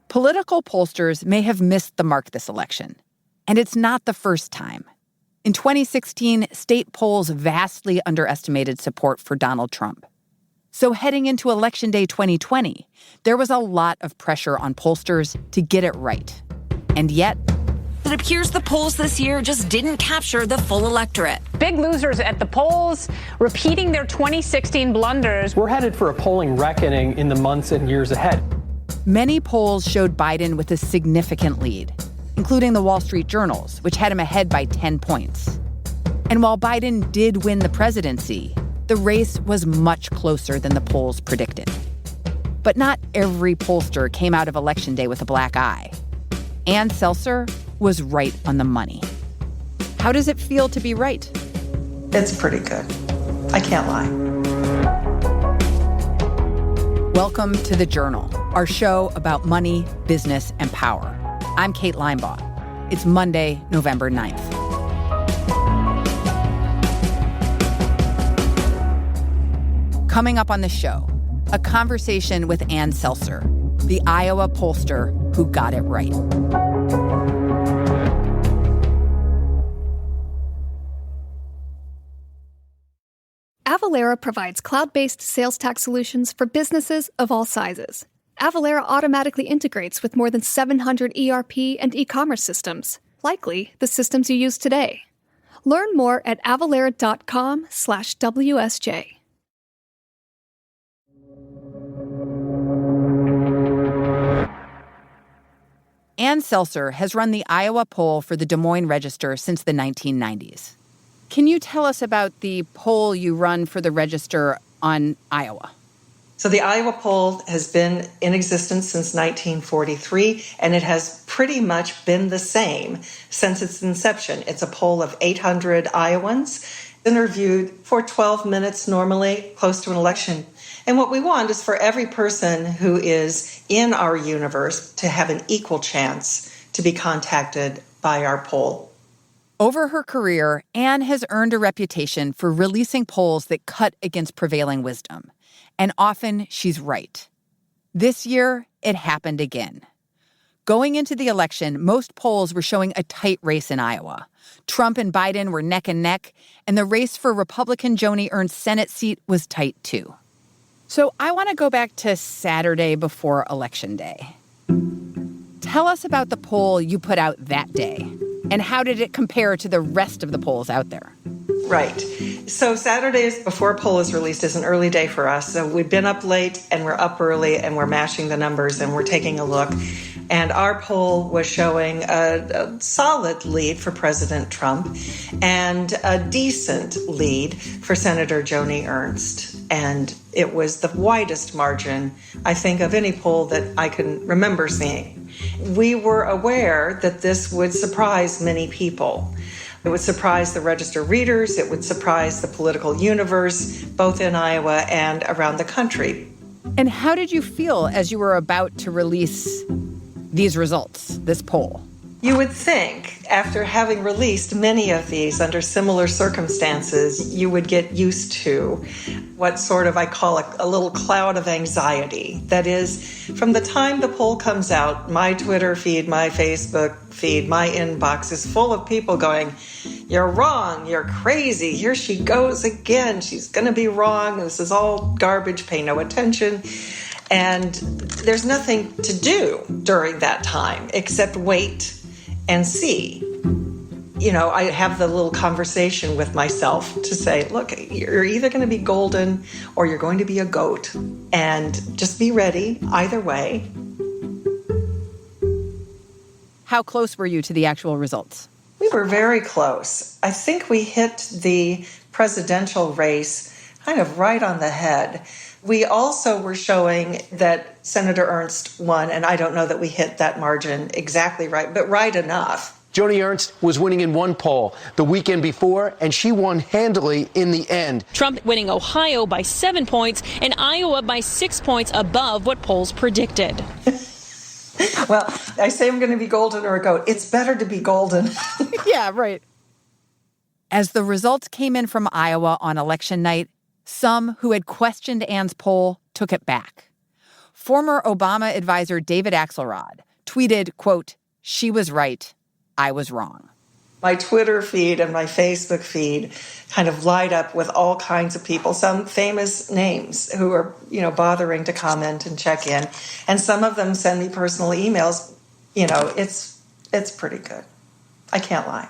Political pollsters may have missed the mark this election. And it's not the first time. In 2016, state polls vastly underestimated support for Donald Trump. So heading into Election Day 2020, there was a lot of pressure on pollsters to get it right. And yet, it appears the polls this year just didn't capture the full electorate. Big losers at the polls, repeating their 2016 blunders. We're headed for a polling reckoning in the months and years ahead. Many polls showed Biden with a significant lead, including the Wall Street Journal's, which had him ahead by 10 points. And while Biden did win the presidency, the race was much closer than the polls predicted. But not every pollster came out of Election Day with a black eye. Ann Seltzer was right on the money. How does it feel to be right? It's pretty good. I can't lie. Welcome to The Journal, our show about money, business, and power. I'm Kate Linebaugh. It's Monday, November 9th. Coming up on the show, a conversation with Ann Seltzer, the Iowa pollster who got it right. Avalara provides cloud-based sales tax solutions for businesses of all sizes. Avalara automatically integrates with more than 700 ERP and e-commerce systems, likely the systems you use today. Learn more at avalara.com/WSJ. Ann Seltzer has run the Iowa poll for the Des Moines Register since the 1990s. Can you tell us about the poll you run for the Register on Iowa? So the Iowa poll has been in existence since 1943, and it has pretty much been the same since its inception. It's a poll of 800 Iowans, interviewed for 12 minutes normally, close to an election. And what we want is for every person who is in our universe to have an equal chance to be contacted by our poll. Over her career, Ann has earned a reputation for releasing polls that cut against prevailing wisdom. And often she's right. This year, it happened again. Going into the election, most polls were showing a tight race in Iowa. Trump and Biden were neck and neck, and the race for Republican Joni Ernst's Senate seat was tight too. So I want to go back to Saturday before Election Day. Tell us about the poll you put out that day, and how did it compare to the rest of the polls out there? Right. So Saturdays before a poll is released is an early day for us. So we've been up late and we're up early and we're mashing the numbers and we're taking a look. And our poll was showing a solid lead for President Trump and a decent lead for Senator Joni Ernst. And it was the widest margin, I think, of any poll that I can remember seeing. We were aware that this would surprise many people. It would surprise the Register readers. It would surprise the political universe, both in Iowa and around the country. And how did you feel as you were about to release these results, this poll? You would think, after having released many of these under similar circumstances, you would get used to what sort of I call a little cloud of anxiety. That is, from the time the poll comes out, my Twitter feed, my Facebook feed, my inbox is full of people going, "You're wrong, you're crazy, here she goes again, she's going to be wrong, this is all garbage, pay no attention." And there's nothing to do during that time except wait and see. You know, I have the little conversation with myself to say, look, you're either going to be golden or you're going to be a goat. And just be ready either way. How close were you to the actual results? We were very close. I think we hit the presidential race kind of right on the head. We also were showing that Senator Ernst won, and I don't know that we hit that margin exactly right, but right enough. Joni Ernst was winning in one poll the weekend before, and she won handily in the end. Trump winning Ohio by 7 points and Iowa by 6 points above what polls predicted. Well, I say I'm going to be golden or a goat. It's better to be golden. Yeah, right. As the results came in from Iowa on election night, some who had questioned Ann's poll took it back. former Obama advisor David Axelrod tweeted, quote, "She was right, I was wrong." My Twitter feed and my Facebook feed kind of light up with all kinds of people, some famous names who are, bothering to comment and check in. And some of them send me personal emails. It's pretty good. I can't lie.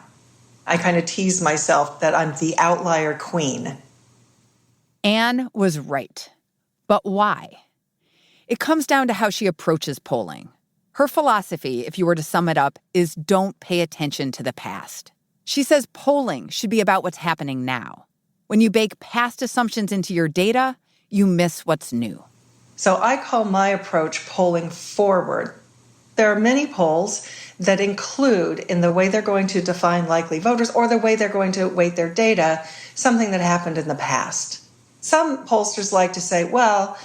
I kind of tease myself that I'm the outlier queen. Anne was right. But why? It comes down to how she approaches polling. Her philosophy, if you were to sum it up, is don't pay attention to the past. She says polling should be about what's happening now. When you bake past assumptions into your data, you miss what's new. So I call my approach polling forward. There are many polls that include, in the way they're going to define likely voters or the way they're going to weight their data, something that happened in the past. Some pollsters like to say, well,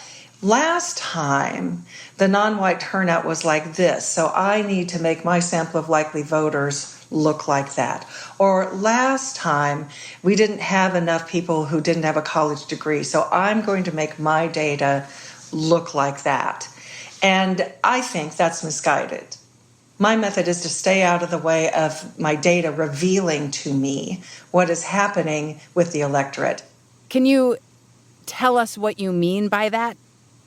last time the non-white turnout was like this, so I need to make my sample of likely voters look like that. Or last time we didn't have enough people who didn't have a college degree, so I'm going to make my data look like that. And I think that's misguided. My method is to stay out of the way of my data revealing to me what is happening with the electorate. Can you tell us what you mean by that?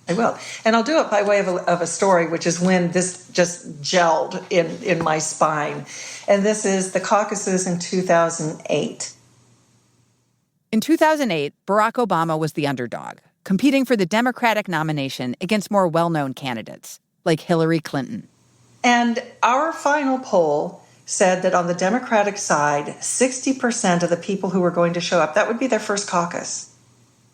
I will. And I'll do it by way of a story, which is when this just gelled in my spine. And this is the caucuses in 2008. In 2008, Barack Obama was the underdog, competing for the Democratic nomination against more well-known candidates, like Hillary Clinton. And our final poll said that on the Democratic side, 60% of the people who were going to show up, that would be their first caucus.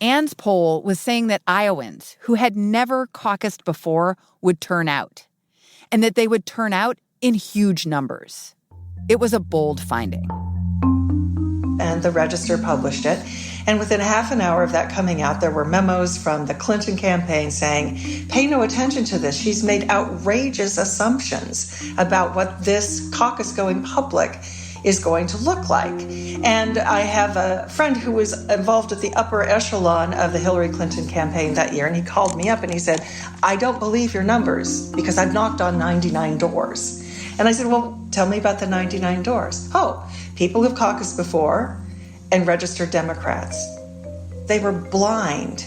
Anne's poll was saying that Iowans who had never caucused before would turn out, and that they would turn out in huge numbers. It was a bold finding. And the Register published it. And within half an hour of that coming out, there were memos from the Clinton campaign saying, pay no attention to this. She's made outrageous assumptions about what this caucus going public is going to look like. And I have a friend who was involved at the upper echelon of the Hillary Clinton campaign that year, and he called me up and he said, I don't believe your numbers because I've knocked on 99 doors. And I said, well, tell me about the 99 doors. Oh, people who've caucused before and registered Democrats. They were blind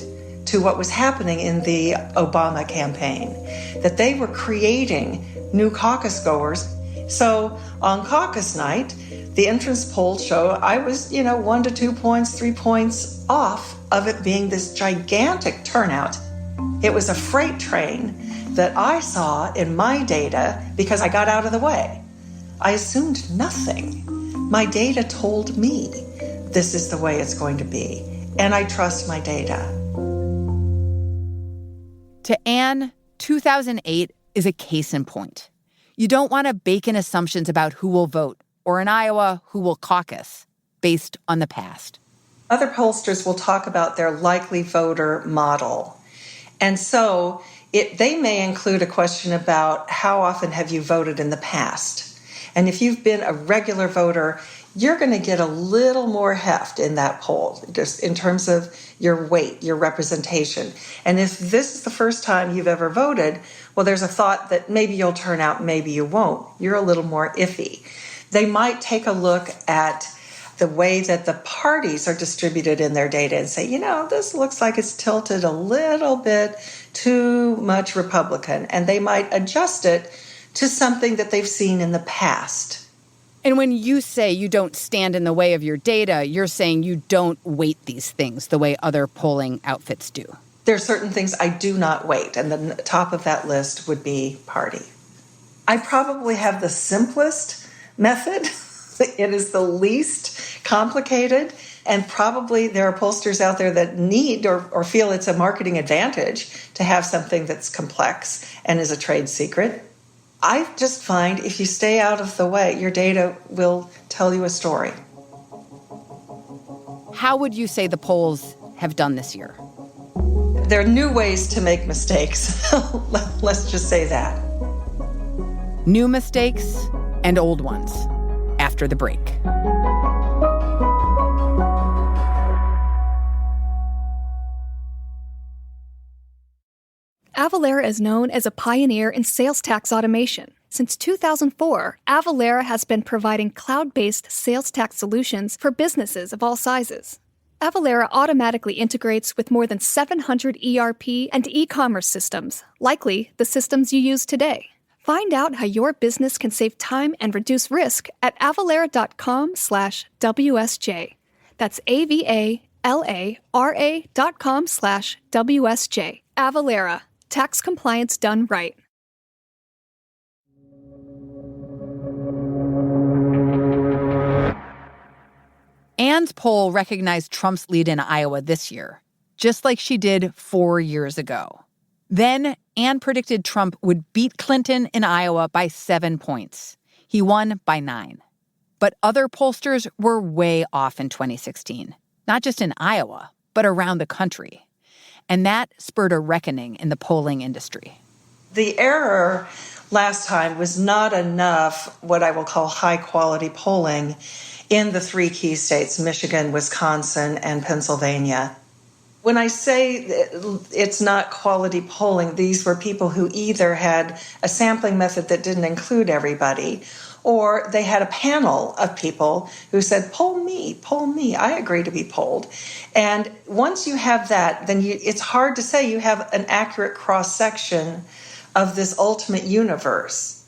to what was happening in the Obama campaign, that they were creating new caucus goers. So on caucus night, the entrance polls show I was, 1 to 2 points, 3 points off of it being this gigantic turnout. It was a freight train that I saw in my data because I got out of the way. I assumed nothing. My data told me this is the way it's going to be, and I trust my data. To Anne, 2008 is a case in point. You don't want to bake in assumptions about who will vote, or in Iowa, who will caucus, based on the past. Other pollsters will talk about their likely voter model. And so they may include a question about how often have you voted in the past. And if you've been a regular voter, you're going to get a little more heft in that poll, just in terms of your weight, your representation. And if this is the first time you've ever voted, well, there's a thought that maybe you'll turn out, maybe you won't. You're a little more iffy. They might take a look at the way that the parties are distributed in their data and say, this looks like it's tilted a little bit too much Republican. And they might adjust it to something that they've seen in the past. And when you say you don't stand in the way of your data, you're saying you don't weight these things the way other polling outfits do. There are certain things I do not weight, and the top of that list would be party. I probably have the simplest method. It is the least complicated, and probably there are pollsters out there that need or feel it's a marketing advantage to have something that's complex and is a trade secret. I just find if you stay out of the way, your data will tell you a story. How would you say the polls have done this year? There are new ways to make mistakes. Let's just say that. New mistakes and old ones after the break. Avalara is known as a pioneer in sales tax automation. Since 2004, Avalara has been providing cloud-based sales tax solutions for businesses of all sizes. Avalara automatically integrates with more than 700 ERP and e-commerce systems, likely the systems you use today. Find out how your business can save time and reduce risk at avalara.com/WSJ. That's AVALARA.com/WSJ. Avalara. Tax compliance done right. Ann's poll recognized Trump's lead in Iowa this year, just like she did 4 years ago. Then, Ann predicted Trump would beat Clinton in Iowa by 7 points. He won by 9. But other pollsters were way off in 2016, not just in Iowa, but around the country. And that spurred a reckoning in the polling industry. The error last time was not enough what I will call high-quality polling in the 3 key states, Michigan, Wisconsin, and Pennsylvania. When I say it's not quality polling, these were people who either had a sampling method that didn't include everybody, or they had a panel of people who said, poll me, I agree to be polled. And once you have that, then it's hard to say you have an accurate cross-section of this ultimate universe.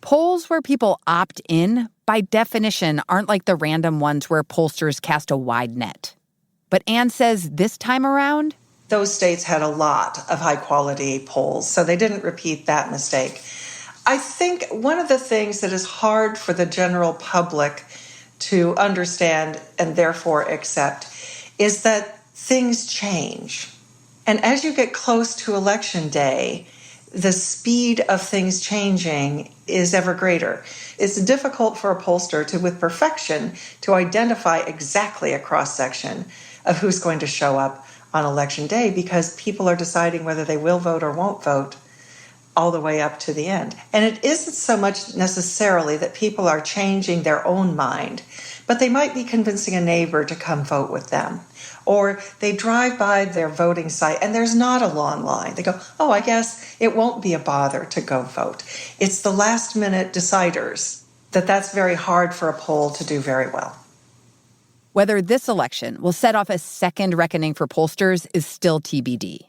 Polls where people opt in, by definition, aren't like the random ones where pollsters cast a wide net. But Ann says this time around, those states had a lot of high-quality polls, so they didn't repeat that mistake. I think one of the things that is hard for the general public to understand and therefore accept is that things change. And as you get close to Election Day, the speed of things changing is ever greater. It's difficult for a pollster to, with perfection, to identify exactly a cross-section of who's going to show up on Election Day because people are deciding whether they will vote or won't vote all the way up to the end. And it isn't so much necessarily that people are changing their own mind, but they might be convincing a neighbor to come vote with them. Or they drive by their voting site and there's not a long line. They go, oh, I guess it won't be a bother to go vote. It's the last minute deciders that's very hard for a poll to do very well. Whether this election will set off a second reckoning for pollsters is still TBD.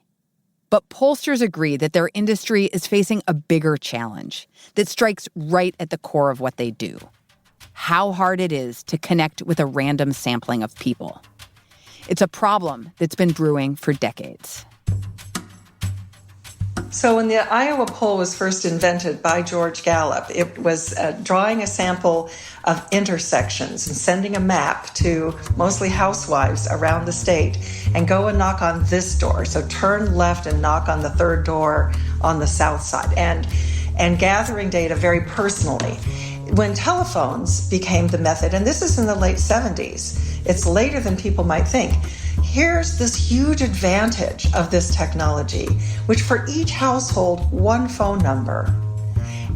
But pollsters agree that their industry is facing a bigger challenge that strikes right at the core of what they do: how hard it is to connect with a random sampling of people. It's a problem that's been brewing for decades. So when the Iowa poll was first invented by George Gallup, it was drawing a sample of intersections and sending a map to mostly housewives around the state and go and knock on this door. So turn left and knock on the third door on the south side and gathering data very personally. When telephones became the method, and this is in the late 70s, it's later than people might think, here's this huge advantage of this technology, which for each household, one phone number.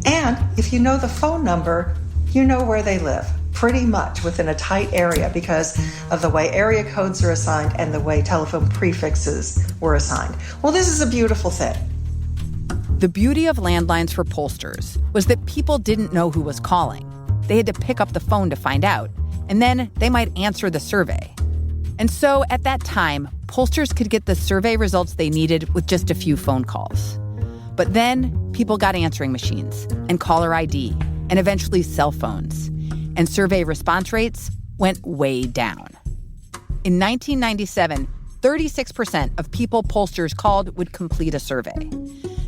And if you know the phone number, you know where they live, pretty much within a tight area because of the way area codes are assigned and the way telephone prefixes were assigned. Well, this is a beautiful thing. The beauty of landlines for pollsters was that people didn't know who was calling. They had to pick up the phone to find out, and then they might answer the survey. And so at that time, pollsters could get the survey results they needed with just a few phone calls. But then people got answering machines and caller ID and eventually cell phones. And survey response rates went way down. In 1997, 36% of people pollsters called would complete a survey.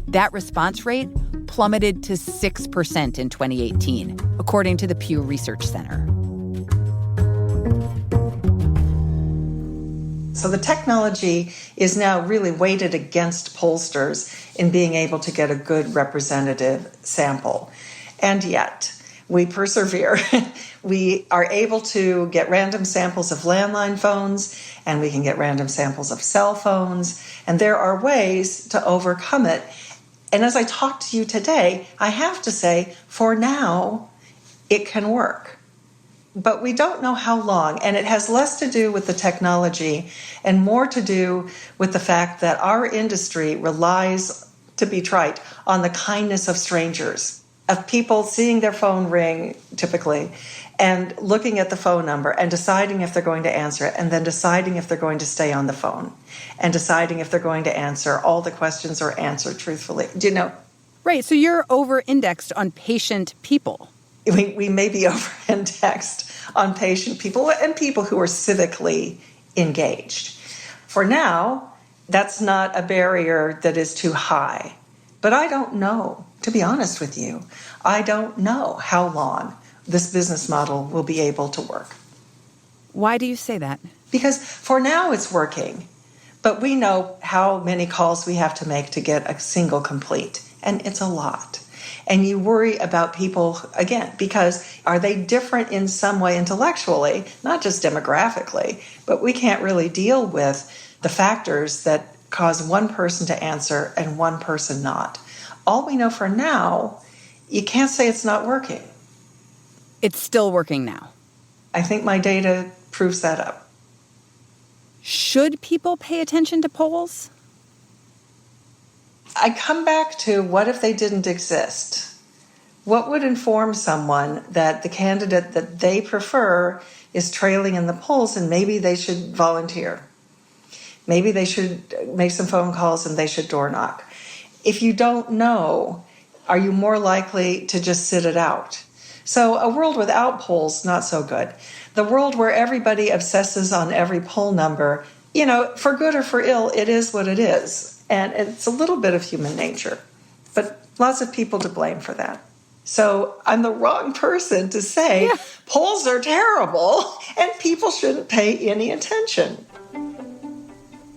That response rate plummeted to 6% in 2018, according to the Pew Research Center. So the technology is now really weighted against pollsters in being able to get a good representative sample. And yet, we persevere. We are able to get random samples of landline phones, and we can get random samples of cell phones, and there are ways to overcome it. And as I talk to you today, I have to say, for now, it can work. But we don't know how long, and it has less to do with the technology and more to do with the fact that our industry relies to be trite, on the kindness of strangers, of people seeing their phone ring, typically, and looking at the phone number and deciding if they're going to answer it, and then deciding if they're going to stay on the phone, and deciding if they're going to answer all the questions or answer truthfully. Do you know? Right, so you're over-indexed on patient people. We may be over-indexed on patient people and people who are civically engaged. For now, that's not a barrier that is too high. But I don't know, to be honest with you. I don't know how long this business model will be able to work. Why do you say that? Because for now it's working, but we know how many calls we have to make to get a single complete, and it's a lot. And you worry about people, again, because are they different in some way intellectually, not just demographically, but we can't really deal with the factors that cause one person to answer and one person not. All we know for now, you can't say it's not working. It's still working now. I think my data proves that up. Should people pay attention to polls? I come back to what if they didn't exist? What would inform someone that the candidate that they prefer is trailing in the polls and maybe they should volunteer? Maybe they should make some phone calls and they should door knock. If you don't know, are you more likely to just sit it out? So a world without polls, not so good. The world where everybody obsesses on every poll number, for good or for ill, it is what it is. And it's a little bit of human nature, but lots of people to blame for that. So I'm the wrong person to say polls are terrible and people shouldn't pay any attention.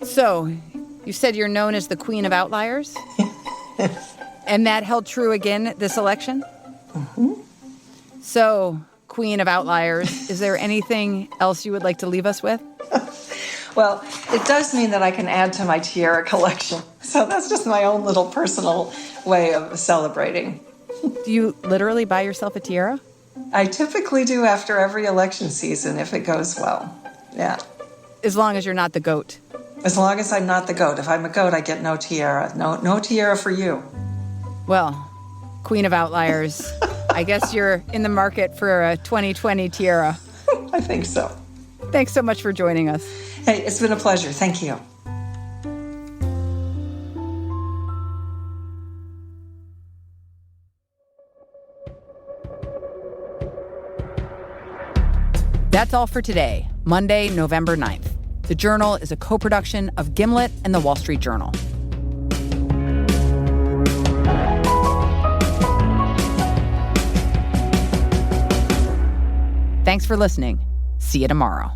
So you said you're known as the Queen of Outliers? And that held true again this election? Mm-hmm. So, Queen of Outliers, is there anything else you would like to leave us with? Well, it does mean that I can add to my tiara collection. So that's just my own little personal way of celebrating. Do you literally buy yourself a tiara? I typically do after every election season if it goes well. Yeah. As long as you're not the goat. As long as I'm not the goat. If I'm a goat, I get no tiara. No tiara for you. Well, Queen of Outliers, I guess you're in the market for a 2020 tiara. I think so. Thanks so much for joining us. Hey, it's been a pleasure. Thank you. That's all for today, Monday, November 9th. The Journal is a co-production of Gimlet and The Wall Street Journal. Thanks for listening. See you tomorrow.